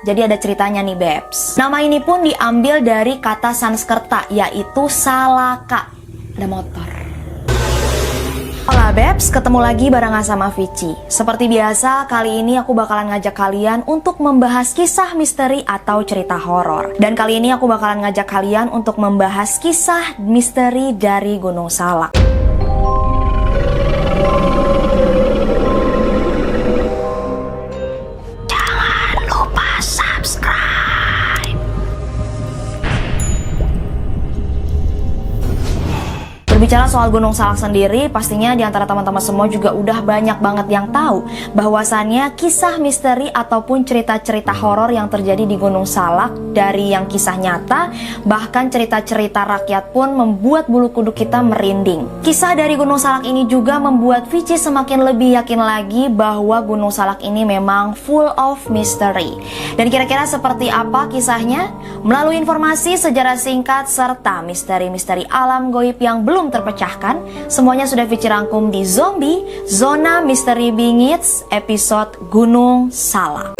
Jadi ada ceritanya nih Bebs. Nama ini pun diambil dari kata Sanskerta, yaitu Salaka. Ada motor. Hola Bebs, ketemu lagi barengan sama Vici. Seperti biasa, kali ini aku bakalan ngajak kalian untuk membahas kisah misteri atau cerita horor. Dan kali ini aku bakalan ngajak kalian untuk membahas kisah misteri dari Gunung Salak. Berbicara soal Gunung Salak sendiri, pastinya di antara teman-teman semua juga udah banyak banget yang tahu bahwasannya kisah misteri ataupun cerita-cerita horor yang terjadi di Gunung Salak, dari yang kisah nyata, bahkan cerita-cerita rakyat pun membuat bulu kuduk kita merinding. Kisah dari Gunung Salak ini juga membuat Vici semakin lebih yakin lagi bahwa Gunung Salak ini memang full of mystery. Dan kira-kira seperti apa kisahnya? Melalui informasi, sejarah singkat, serta misteri-misteri alam goib yang belum terpecahkan, semuanya sudah Vici rangkum di Zombie Zona Misteri Bingits episode Gunung Salak.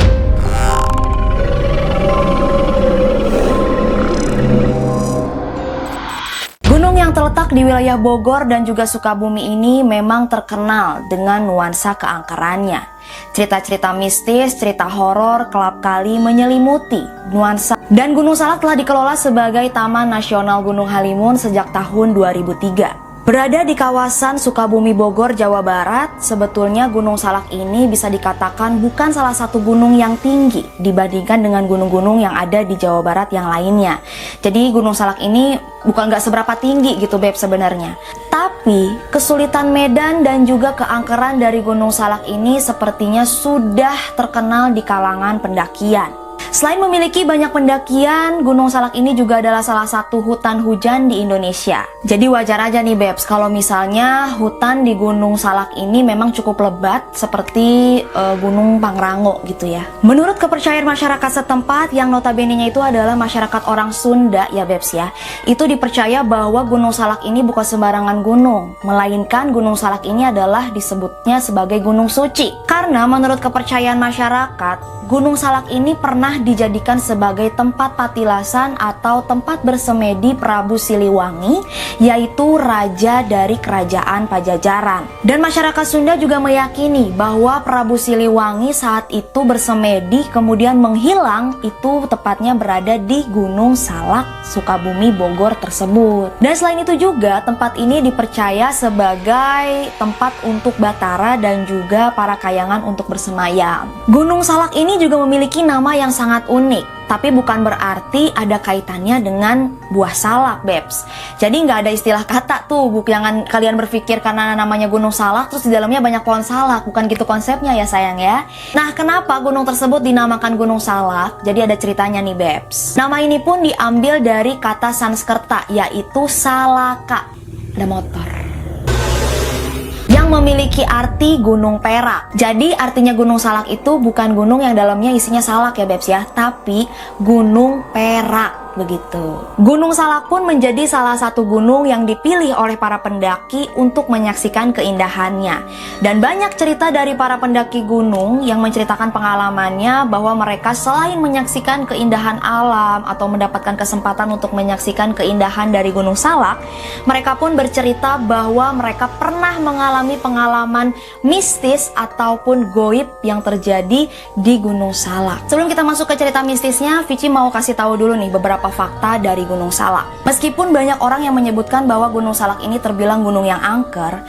Gunung yang terletak di wilayah Bogor dan juga Sukabumi ini memang terkenal dengan nuansa keangkerannya. Cerita-cerita mistis, cerita horor kerap kali menyelimuti nuansa. Dan Gunung Salak telah dikelola sebagai Taman Nasional Gunung Halimun sejak tahun 2003. Berada di kawasan Sukabumi, Bogor, Jawa Barat, sebetulnya Gunung Salak ini bisa dikatakan bukan salah satu gunung yang tinggi dibandingkan dengan gunung-gunung yang ada di Jawa Barat yang lainnya. Jadi Gunung Salak ini bukan nggak seberapa tinggi gitu Beb sebenarnya. Tapi kesulitan medan dan juga keangkeran dari Gunung Salak ini sepertinya sudah terkenal di kalangan pendakian. Selain memiliki banyak pendakian, Gunung Salak ini juga adalah salah satu hutan hujan di Indonesia. Jadi wajar aja nih Bebs kalau misalnya hutan di Gunung Salak ini memang cukup lebat seperti Gunung Pangrango gitu ya. Menurut kepercayaan masyarakat setempat yang notabene-nya itu adalah masyarakat orang Sunda ya Bebs ya, itu dipercaya bahwa Gunung Salak ini bukan sembarangan gunung, melainkan Gunung Salak ini adalah disebutnya sebagai gunung suci. Karena menurut kepercayaan masyarakat, Gunung Salak ini pernah dijadikan sebagai tempat patilasan atau tempat bersemedi Prabu Siliwangi, yaitu raja dari kerajaan Pajajaran. Dan masyarakat Sunda juga meyakini bahwa Prabu Siliwangi saat itu bersemedi kemudian menghilang, itu tepatnya berada di Gunung Salak, Sukabumi, Bogor tersebut. Dan selain itu juga tempat ini dipercaya sebagai tempat untuk Batara dan juga para kayangan untuk bersemayam. Gunung Salak ini juga memiliki nama yang sangat unik, tapi bukan berarti ada kaitannya dengan buah salak, Bebs. Jadi nggak ada istilah kata tuh, jangan kalian berpikir karena namanya Gunung Salak terus di dalamnya banyak pohon salak, bukan gitu konsepnya ya sayang ya. Nah, kenapa gunung tersebut dinamakan Gunung Salak? Jadi ada ceritanya nih, Bebs. Nama ini pun diambil dari kata Sanskerta, yaitu Salaka. Ada motor. Memiliki arti gunung perak. Jadi artinya Gunung Salak itu bukan gunung yang dalamnya isinya salak ya Bebs ya, tapi gunung perak. Begitu. Gunung Salak pun menjadi salah satu gunung yang dipilih oleh para pendaki untuk menyaksikan keindahannya. Dan banyak cerita dari para pendaki gunung yang menceritakan pengalamannya bahwa mereka selain menyaksikan keindahan alam atau mendapatkan kesempatan untuk menyaksikan keindahan dari Gunung Salak, mereka pun bercerita bahwa mereka pernah mengalami pengalaman mistis ataupun goib yang terjadi di Gunung Salak. Sebelum kita masuk ke cerita mistisnya, Vici mau kasih tahu dulu nih beberapa fakta dari Gunung Salak. Meskipun banyak orang yang menyebutkan bahwa Gunung Salak ini terbilang gunung yang angker,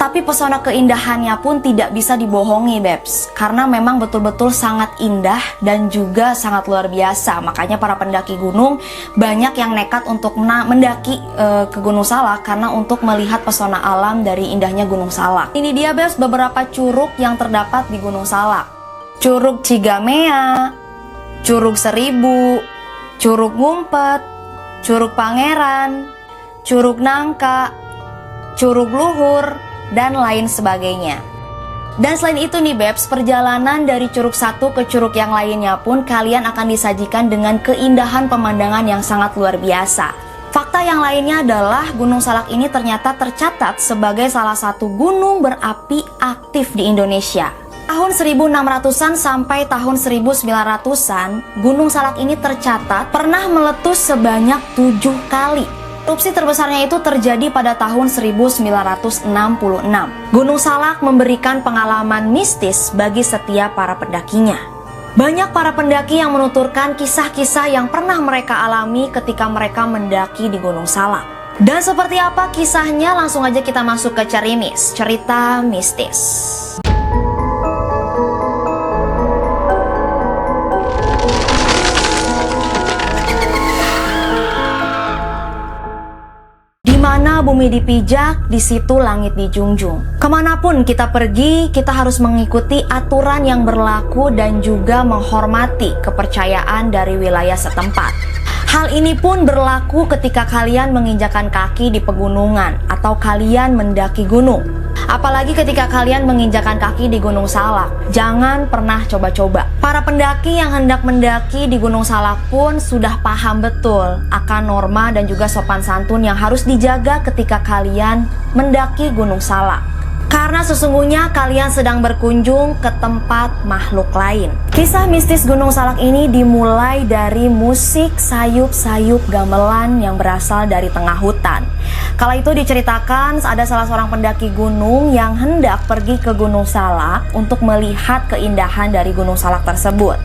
tapi pesona keindahannya pun tidak bisa dibohongi Bebs, karena memang betul-betul sangat indah dan juga sangat luar biasa. Makanya para pendaki gunung banyak yang nekat untuk mendaki ke Gunung Salak karena untuk melihat pesona alam dari indahnya Gunung Salak. Ini dia Bebs beberapa curug yang terdapat di Gunung Salak. Curug Cigamea, Curug Seribu, Curug Ngumpet, Curug Pangeran, Curug Nangka, Curug Luhur, dan lain sebagainya. Dan selain itu nih Bebs, perjalanan dari curug satu ke curug yang lainnya pun kalian akan disajikan dengan keindahan pemandangan yang sangat luar biasa. Fakta yang lainnya adalah Gunung Salak ini ternyata tercatat sebagai salah satu gunung berapi aktif di Indonesia. Tahun 1600-an sampai tahun 1900-an, Gunung Salak ini tercatat pernah meletus sebanyak 7 kali. Erupsi terbesarnya itu terjadi pada tahun 1966. Gunung Salak memberikan pengalaman mistis bagi setiap para pendakinya. Banyak para pendaki yang menuturkan kisah-kisah yang pernah mereka alami ketika mereka mendaki di Gunung Salak. Dan seperti apa kisahnya? Langsung aja kita masuk ke Cerimis, cerita mistis. Mana bumi dipijak, di situ langit dijunjung. Kemanapun kita pergi, kita harus mengikuti aturan yang berlaku dan juga menghormati kepercayaan dari wilayah setempat. Hal ini pun berlaku ketika kalian menginjakan kaki di pegunungan atau kalian mendaki gunung. Apalagi ketika kalian menginjakan kaki di Gunung Salak, jangan pernah coba-coba. Para pendaki yang hendak mendaki di Gunung Salak pun sudah paham betul akan norma dan juga sopan santun yang harus dijaga ketika kalian mendaki Gunung Salak. Karena sesungguhnya kalian sedang berkunjung ke tempat makhluk lain. Kisah mistis Gunung Salak ini dimulai dari musik sayup-sayup gamelan yang berasal dari tengah hutan. Kala itu diceritakan ada salah seorang pendaki gunung yang hendak pergi ke Gunung Salak untuk melihat keindahan dari Gunung Salak tersebut.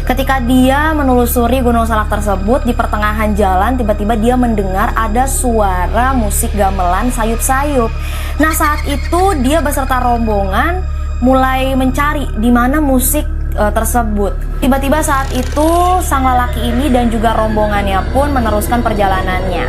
Ketika dia menelusuri Gunung Salak tersebut, di pertengahan jalan tiba-tiba dia mendengar ada suara musik gamelan sayup-sayup. Nah, saat itu dia beserta rombongan mulai mencari di mana musik tersebut. Tiba-tiba saat itu sang lelaki ini dan juga rombongannya pun meneruskan perjalanannya.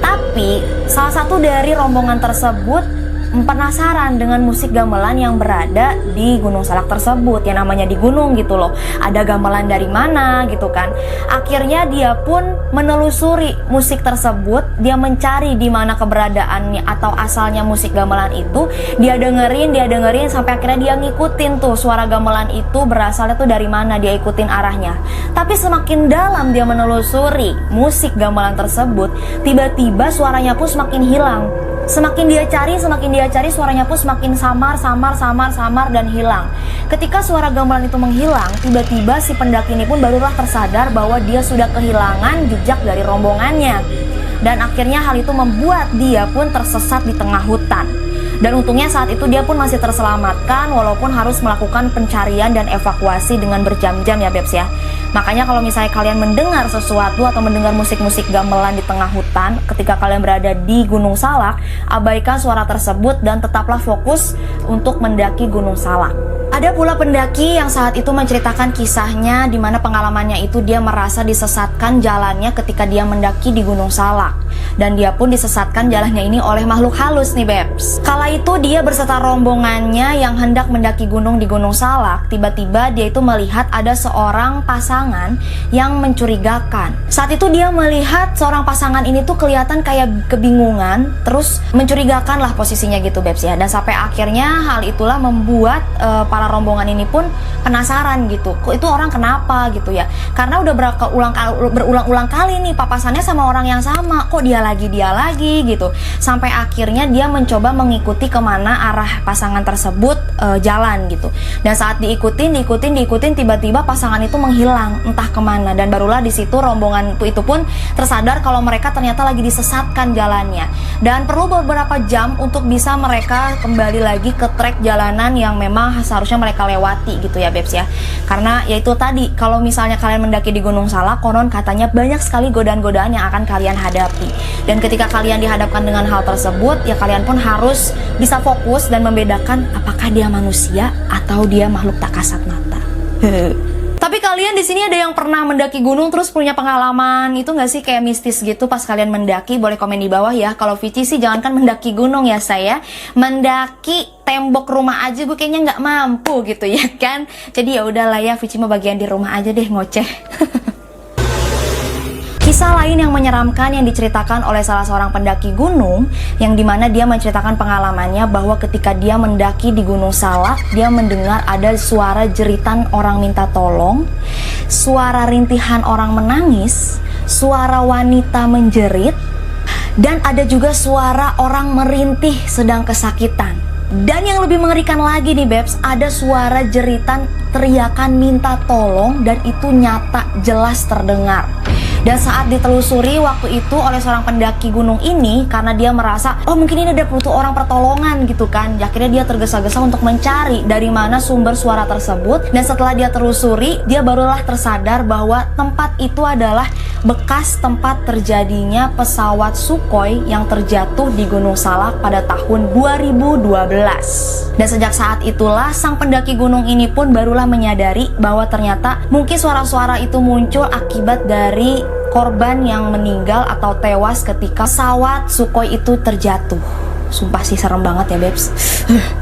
Tapi salah satu dari rombongan tersebut penasaran dengan musik gamelan yang berada di Gunung Salak tersebut, yang namanya di gunung gitu loh. Ada gamelan dari mana gitu kan. Akhirnya dia pun menelusuri musik tersebut, dia mencari di mana keberadaannya atau asalnya musik gamelan itu. Dia dengerin sampai akhirnya dia ngikutin tuh suara gamelan itu berasalnya tuh dari mana, dia ikutin arahnya. Tapi semakin dalam dia menelusuri musik gamelan tersebut, tiba-tiba suaranya pun semakin hilang. Semakin dia cari, suaranya pun semakin samar dan hilang. Ketika suara gamelan itu menghilang, tiba-tiba si pendaki ini pun barulah tersadar bahwa dia sudah kehilangan jejak dari rombongannya. Dan akhirnya hal itu membuat dia pun tersesat di tengah hutan. Dan untungnya saat itu dia pun masih terselamatkan walaupun harus melakukan pencarian dan evakuasi dengan berjam-jam ya Bebs ya. Makanya kalau misalnya kalian mendengar sesuatu atau mendengar musik-musik gamelan di tengah hutan ketika kalian berada di Gunung Salak, abaikan suara tersebut dan tetaplah fokus untuk mendaki Gunung Salak. Ada pula pendaki yang saat itu menceritakan kisahnya di mana pengalamannya itu dia merasa disesatkan jalannya ketika dia mendaki di Gunung Salak. Dan dia pun disesatkan jalannya ini oleh makhluk halus nih Bebs. Kala itu dia berserta rombongannya yang hendak mendaki gunung di Gunung Salak. Tiba-tiba dia itu melihat ada seorang pasangan yang mencurigakan. Saat itu dia melihat seorang pasangan ini tuh kelihatan kayak kebingungan, terus mencurigakan lah posisinya gitu Bebs ya. Dan sampai akhirnya hal itulah membuat para rombongan ini pun penasaran gitu. Kok itu orang kenapa gitu ya? Karena udah berulang-ulang kali nih papasannya sama orang yang sama. Kok dia lagi gitu. Sampai akhirnya dia mencoba mengikuti kemana arah pasangan tersebut jalan gitu. Dan saat diikutin tiba-tiba pasangan itu menghilang entah kemana. Dan barulah di situ rombongan itu pun tersadar kalau mereka ternyata lagi disesatkan jalannya. Dan perlu beberapa jam untuk bisa mereka kembali lagi ke trek jalanan yang memang seharusnya mereka lewati gitu ya Bebs ya. Karena yaitu tadi, kalau misalnya kalian mendaki di Gunung Salak, konon katanya banyak sekali godaan-godaan yang akan kalian hadapi. Dan ketika kalian dihadapkan dengan hal tersebut, ya kalian pun harus bisa fokus dan membedakan apakah dia manusia atau dia makhluk tak kasat mata. Tapi kalian di sini ada yang pernah mendaki gunung terus punya pengalaman itu nggak sih kayak mistis gitu pas kalian mendaki? Boleh komen di bawah ya. Kalau Vici sih jangankan mendaki gunung ya saya, mendaki tembok rumah aja gue kayaknya nggak mampu gitu ya kan. Jadi ya udahlah ya, Vici mau bagian di rumah aja deh ngoceh. Kisah lain yang menyeramkan yang diceritakan oleh salah seorang pendaki gunung, yang dimana dia menceritakan pengalamannya bahwa ketika dia mendaki di Gunung Salak, dia mendengar ada suara jeritan orang minta tolong, suara rintihan orang menangis, suara wanita menjerit, dan ada juga suara orang merintih sedang kesakitan. Dan yang lebih mengerikan lagi nih Bebs, ada suara jeritan teriakan minta tolong dan itu nyata jelas terdengar. Dan saat ditelusuri waktu itu oleh seorang pendaki gunung ini, karena dia merasa oh mungkin ini ada butuh orang pertolongan gitu kan, akhirnya dia tergesa-gesa untuk mencari dari mana sumber suara tersebut. Dan setelah dia telusuri, dia barulah tersadar bahwa tempat itu adalah bekas tempat terjadinya pesawat Sukhoi yang terjatuh di Gunung Salak pada tahun 2012. Dan sejak saat itulah sang pendaki gunung ini pun barulah menyadari bahwa ternyata mungkin suara-suara itu muncul akibat dari korban yang meninggal atau tewas ketika pesawat Sukhoi itu terjatuh. Sumpah sih serem banget ya Bebs.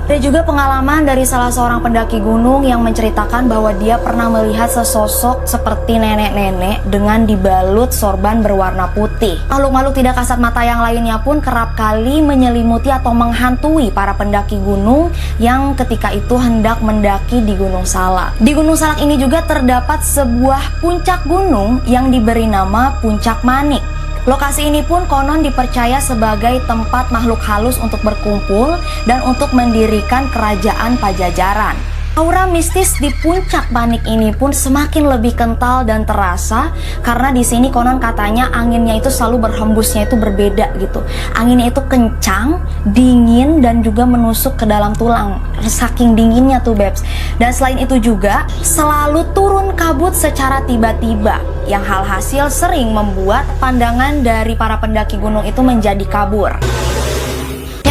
Ada juga pengalaman dari salah seorang pendaki gunung yang menceritakan bahwa dia pernah melihat sesosok seperti nenek-nenek dengan dibalut sorban berwarna putih. Makhluk-makhluk tidak kasat mata yang lainnya pun kerap kali menyelimuti atau menghantui para pendaki gunung yang ketika itu hendak mendaki di Gunung Salak. Di Gunung Salak ini juga terdapat sebuah puncak gunung yang diberi nama Puncak Manik. Lokasi ini pun konon dipercaya sebagai tempat makhluk halus untuk berkumpul dan untuk mendirikan kerajaan Pajajaran. Aura mistis di Puncak Manik ini pun semakin lebih kental dan terasa karena di sini konon katanya anginnya itu selalu berhembusnya itu berbeda gitu. Anginnya itu kencang, dingin dan juga menusuk ke dalam tulang. Saking dinginnya tuh Bebs. Dan selain itu juga selalu turun kabut secara tiba-tiba yang hasil sering membuat pandangan dari para pendaki gunung itu menjadi kabur.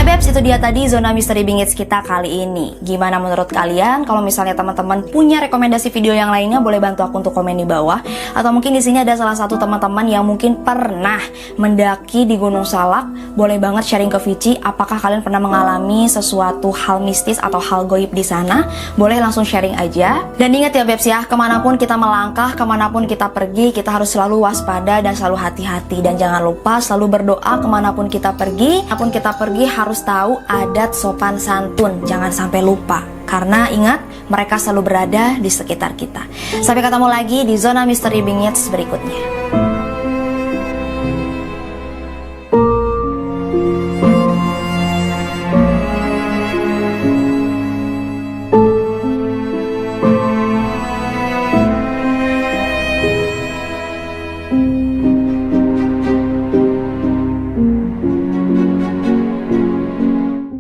Bebs, itu dia tadi zona misteri bingits kita kali ini. Gimana menurut kalian? Kalau misalnya teman-teman punya rekomendasi video yang lainnya, boleh bantu aku untuk komen di bawah. Atau mungkin di sini ada salah satu teman-teman yang mungkin pernah mendaki di Gunung Salak, boleh banget sharing ke Vici. Apakah kalian pernah mengalami sesuatu hal mistis atau hal goib di sana? Boleh langsung sharing aja. Dan ingat ya Bebs ya, kemanapun kita melangkah, kemanapun kita pergi, kita harus selalu waspada dan selalu hati-hati. Dan jangan lupa selalu berdoa kemanapun kita pergi. Kemanapun kita pergi harus tahu adat sopan santun, jangan sampai lupa karena ingat mereka selalu berada di sekitar kita. Sampai ketemu lagi di zona misteri bingits berikutnya.